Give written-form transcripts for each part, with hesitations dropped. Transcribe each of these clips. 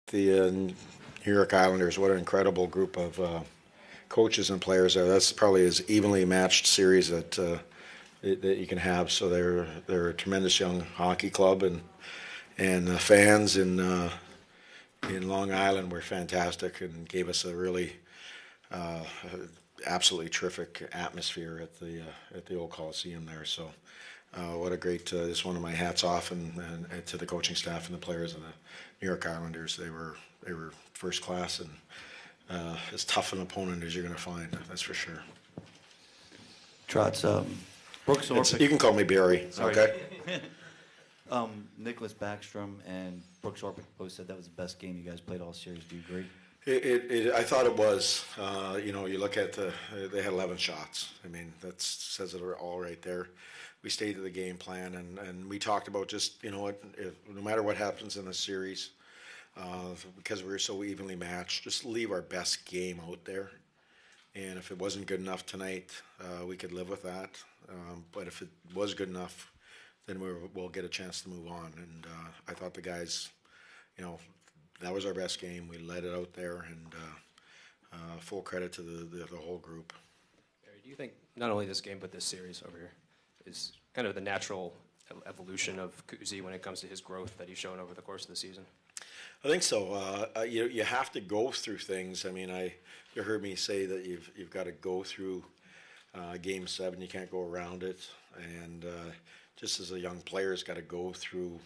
The New York Islanders, what an incredible group of coaches and players there. That's probably as evenly matched series that you can have. So they're a tremendous young hockey club, and the fans in Long Island were fantastic and gave us a really uh, absolutely terrific atmosphere at the old Coliseum there. So what a great! Just one of my hats off and to the coaching staff and the players of the New York Islanders. They were first class and as tough an opponent as you're going to find. That's for sure. Trotz, Brooks Orpik, You can call me Barry. sorry, Okay. Nicholas Backstrom and Brooks Orpik both said that was the best game you guys played all series. Do you agree? I thought it was. You look at they had 11 shots. I mean, that says it all right there. We stayed to the game plan, and we talked about just, no matter what happens in the series, because we were so evenly matched, just leave our best game out there. And if it wasn't good enough tonight, we could live with that. But if it was good enough, then we'll get a chance to move on. And I thought the guys, you know, that was our best game. We let it out there, and full credit to the whole group. Barry, do you think not only this game but this series over here is kind of the natural evolution of Kuzi when it comes to his growth that he's shown over the course of the season? I think so. You have to go through things. I mean, you heard me say that you've got to go through Game 7. You can't go around it. And just as a young player, has got to go through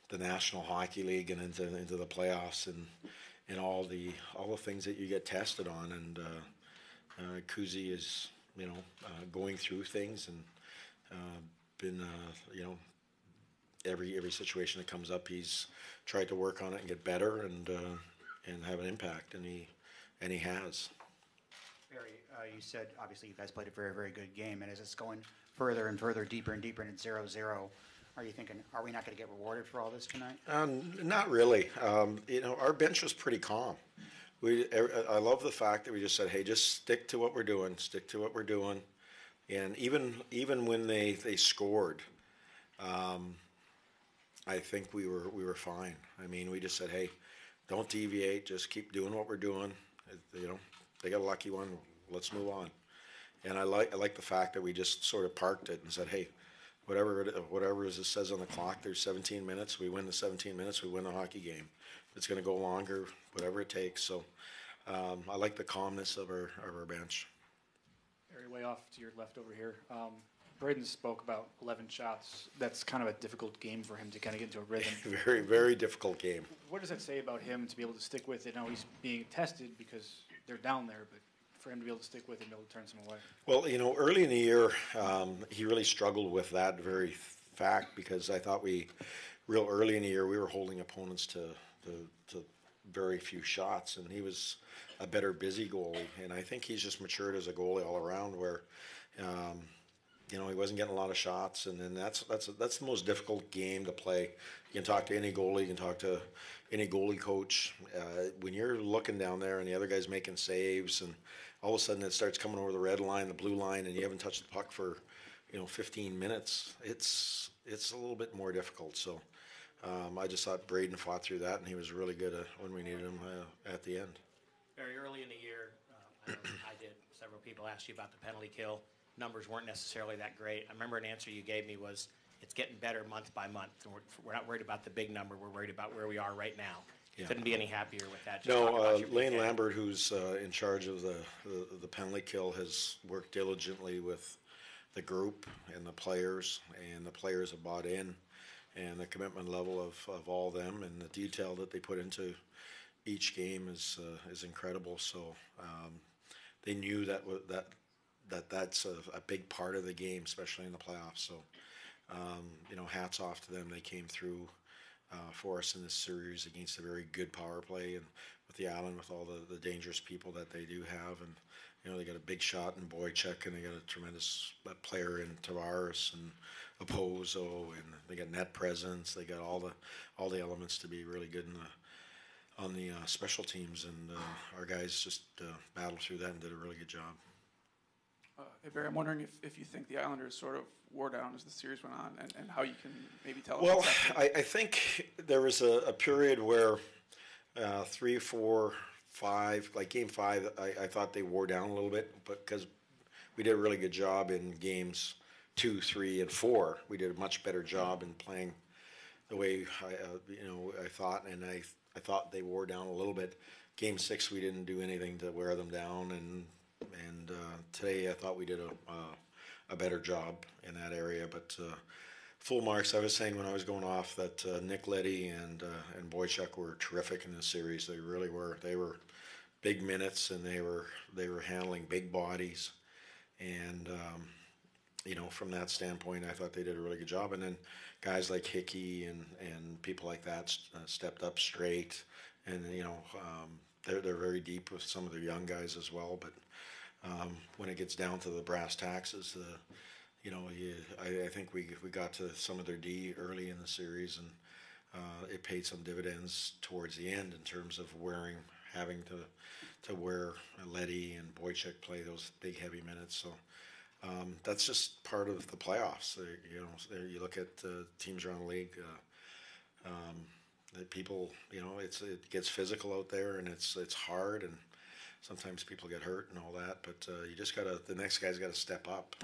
the National Hockey League and into the playoffs and all the things that you get tested on. And Kuzi is going through things and been every situation that comes up, he's tried to work on it and get better and have an impact, and he has. Barry, you said obviously you guys played a very, very good game, and as it's going further and further, deeper and deeper, and it's 0-0, are you thinking, are we not going to get rewarded for all this tonight? Not really. Our bench was pretty calm. I love the fact that we just said, hey, just stick to what we're doing, and even when they scored, I think we were fine. I mean, we just said, hey, don't deviate, just keep doing what we're doing. They got a lucky one, let's move on. And I like the fact that we just sort of parked it and said, hey, whatever it says on the clock, there's 17 minutes. We win the 17 minutes, we win the hockey game. It's going to go longer, whatever it takes. So I like the calmness of our bench. Very way off to your left over here. Braden spoke about 11 shots. That's kind of a difficult game for him to kind of get into a rhythm. Very, very difficult game. What does that say about him to be able to stick with it? Now he's being tested because they're down there, but for him to be able to stick with it and be able to turn some away. Well, early in the year, he really struggled with that very fact because I thought real early in the year, we were holding opponents to very few shots, and he was a better busy goalie. And I think he's just matured as a goalie all around where, he wasn't getting a lot of shots, and then that's the most difficult game to play. You can talk to any goalie, you can talk to any goalie coach. When you're looking down there and the other guy's making saves, and all of a sudden it starts coming over the red line, the blue line, and you haven't touched the puck for 15 minutes, it's a little bit more difficult. So I just thought Braden fought through that, and he was really good when we needed him at the end. Very early in the year, I did. Several people asked you about the penalty kill. Numbers weren't necessarily that great. I remember an answer you gave me was, it's getting better month by month. We're not worried about the big number. We're worried about where we are right now. Yeah. Couldn't be any happier with that. No, Lane Lambert, who's in charge of the penalty kill, has worked diligently with the group and the players have bought in, and the commitment level of all of them and the detail that they put into each game is incredible. So they knew that's a big part of the game, especially in the playoffs. So, hats off to them. They came through for us in this series against a very good power play, and with the Island, with all the dangerous people that they do have. And, they got a big shot in Boychuk, and they got a tremendous player in Tavares and Opozo, and they got net presence. They got all the elements to be really good on the special teams, and our guys just battled through that and did a really good job. Hey Barry, I'm wondering if you think the Islanders sort of wore down as the series went on, and how you can maybe tell. Well, I think there was a period where 3, 4, 5. Like game 5, I thought they wore down a little bit, but because we did a really good job in games 2, 3, and 4. We did a much better job in playing the way I thought, and I thought they wore down a little bit. Game 6, we didn't do anything to wear them down, and today I thought we did a better job in that area. But full marks. I was saying when I was going off that Nick Leddy and Boychuk were terrific in this series. They really were. They were big minutes, and they were handling big bodies, and from that standpoint, I thought they did a really good job. And then guys like Hickey and people like that stepped up straight, and they're very deep with some of the young guys as well. But when it gets down to the brass taxes, I think we got to some of their D early in the series, and it paid some dividends towards the end in terms of having to wear Leddy and Boychuk play those big heavy minutes. So that's just part of the playoffs. You look at teams around the league. That people, it gets physical out there, and it's hard, and sometimes people get hurt and all that. But you just the next guy's got to step up.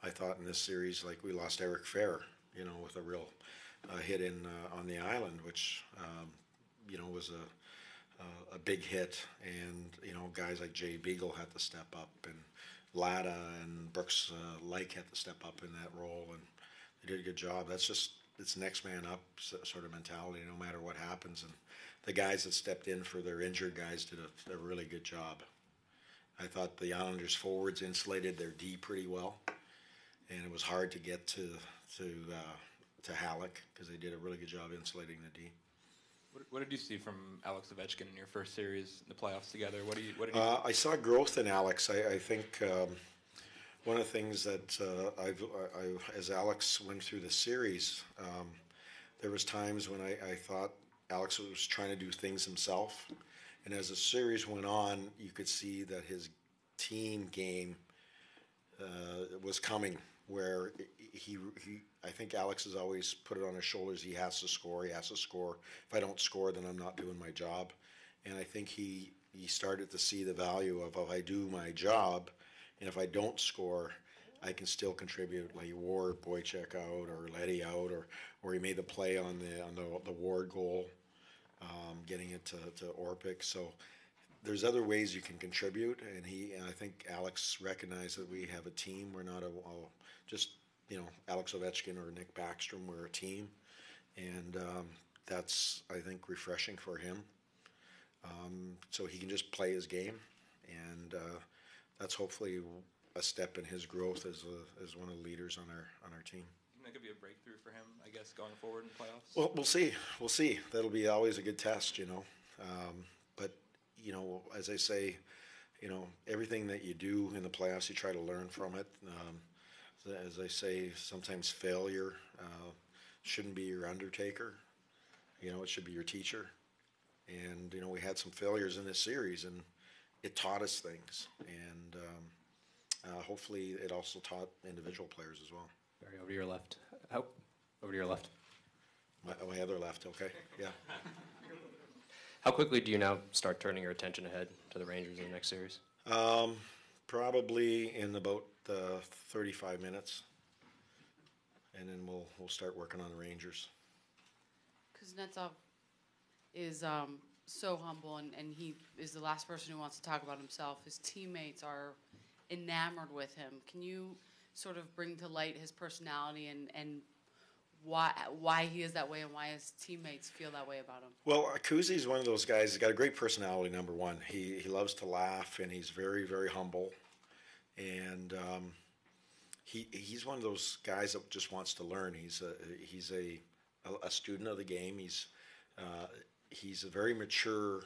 I thought in this series, like, we lost Eric Fair, with a real hit on the island, which was a big hit, and guys like Jay Beagle had to step up, and Latta and Brooks Lake had to step up in that role, and they did a good job. It's next man up sort of mentality, no matter what happens. And the guys that stepped in for their injured guys did a really good job. I thought the Islanders forwards insulated their D pretty well, and it was hard to get to Halleck because they did a really good job insulating the D. What did you see from Alex Ovechkin in your first series in the playoffs together? What did you? I saw growth in Alex. I think one of the things that as Alex went through the series, there was times when I thought Alex was trying to do things himself, and as the series went on, you could see that his team game was coming. Where I think Alex has always put it on his shoulders. He has to score. He has to score. If I don't score, then I'm not doing my job. And I think he started to see the value of if I do my job, and if I don't score, I can still contribute. Like he wore Boychuk out or Leddy out, or he made the play on the Ward goal, getting it to Orpik. So there's other ways you can contribute, and I think Alex recognized that we have a team. We're not just Alex Ovechkin or Nick Backstrom. We're a team, and that's, I think, refreshing for him. So he can just play his game, and that's hopefully a step in his growth as one of the leaders on our team. That could be a breakthrough for him, I guess, going forward in the playoffs. Well, we'll see. That'll be always a good test, But as I say, everything that you do in the playoffs, you try to learn from it. As I say, sometimes failure shouldn't be your undertaker. It should be your teacher. And we had some failures in this series, and it taught us things. And hopefully, it also taught individual players as well. Barry, over to your left. Over to your left. My other left, okay, yeah. How quickly do you now start turning your attention ahead to the Rangers in the next series? Probably in about 35 minutes, and then we'll start working on the Rangers. Kuznetsov is so humble, and he is the last person who wants to talk about himself. His teammates are enamored with him. Can you sort of bring to light his personality and why he is that way, and why his teammates feel that way about him? Well, Kuzi's one of those guys. He's got a great personality. Number one, he loves to laugh, and he's very, very humble, and he's one of those guys that just wants to learn. He's a student of the game. He's a very mature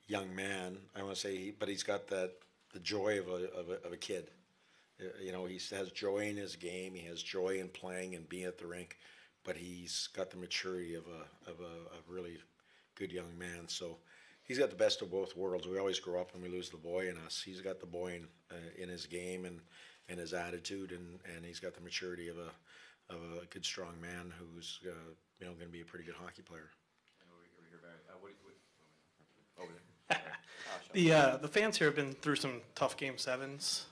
young man. I want to say, but he's got the joy of a kid. He has joy in his game. He has joy in playing and being at the rink, but he's got the maturity of a really good young man. So he's got the best of both worlds. We always grow up and we lose the boy in us. He's got the boy in his game and his attitude, and he's got the maturity of a good, strong man who's going to be a pretty good hockey player. Over The fans here have been through some tough Game 7s.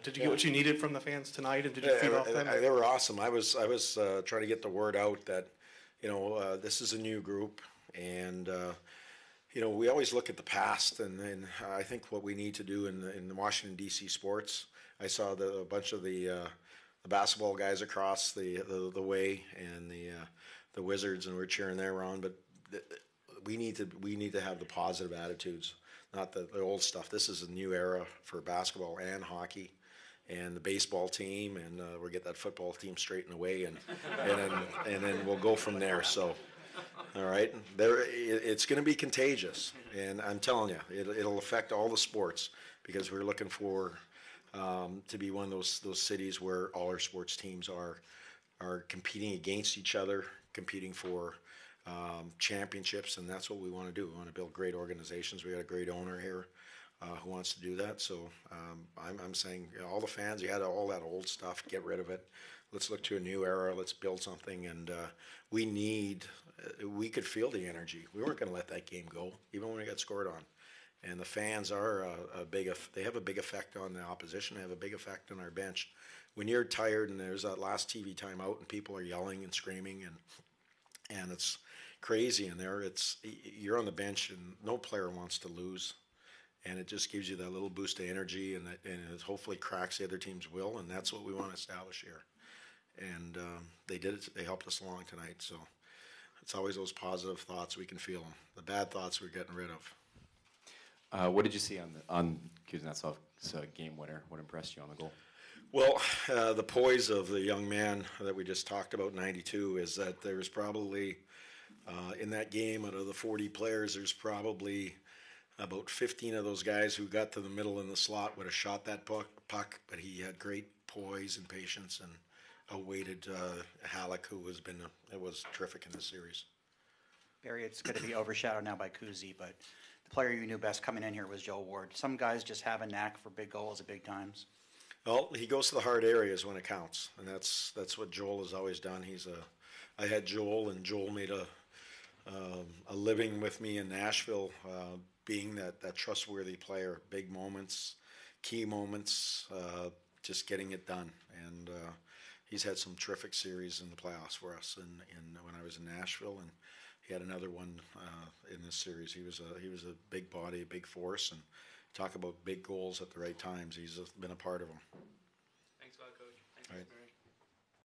Did you get what you needed from the fans tonight, and did you feed off them? They were awesome. I was trying to get the word out that, this is a new group, and we always look at the past, and I think what we need to do in the Washington D.C. sports. I saw a bunch of the basketball guys across the way, and the Wizards, and we're cheering there on. But we need to have the positive attitudes, not the old stuff. This is a new era for basketball and hockey, and the baseball team, and we'll get that football team straightened away, and then we'll go from there. So, all right, it's going to be contagious, and I'm telling you, it'll affect all the sports, because we're looking for to be one of those cities where all our sports teams are competing against each other, competing for championships, and that's what we want to do. We want to build great organizations. We got a great owner here who wants to do that. So I'm saying, all the fans, you had all that old stuff, get rid of it. Let's look to a new era. Let's build something, and we could feel the energy. We weren't going to let that game go, even when we got scored on. And the fans are they have a big effect on the opposition. They have a big effect on our bench. When you're tired and there's that last TV timeout and people are yelling and screaming and it's crazy in there, you're on the bench and no player wants to lose. And it just gives you that little boost of energy, and it hopefully cracks the other team's will, and that's what we want to establish here. And they did it. They helped us along tonight. So it's always those positive thoughts. We can feel them. The bad thoughts we're getting rid of. What did you see on Kuznetsov's game winner? What impressed you on the goal? Well, the poise of the young man that we just talked about, 92, is that there's probably, in that game, out of the 40 players, there's probably about 15 of those guys who got to the middle in the slot would have shot that puck, but he had great poise and patience and outweighted Halleck, who was terrific in this series. Barry, it's going to be overshadowed now by Kuzi, but the player you knew best coming in here was Joe Ward. Some guys just have a knack for big goals at big times. Well, he goes to the hard areas when it counts, and that's what Joel has always done. I had Joel, and Joel made a living with me in Nashville, being that trustworthy player. Big moments, key moments, just getting it done. And he's had some terrific series in the playoffs for us. And when I was in Nashville, and he had another one in this series. He was a big body, a big force, and talk about big goals at the right times. He's been a part of them. Thanks a lot, Coach. Thanks, All right.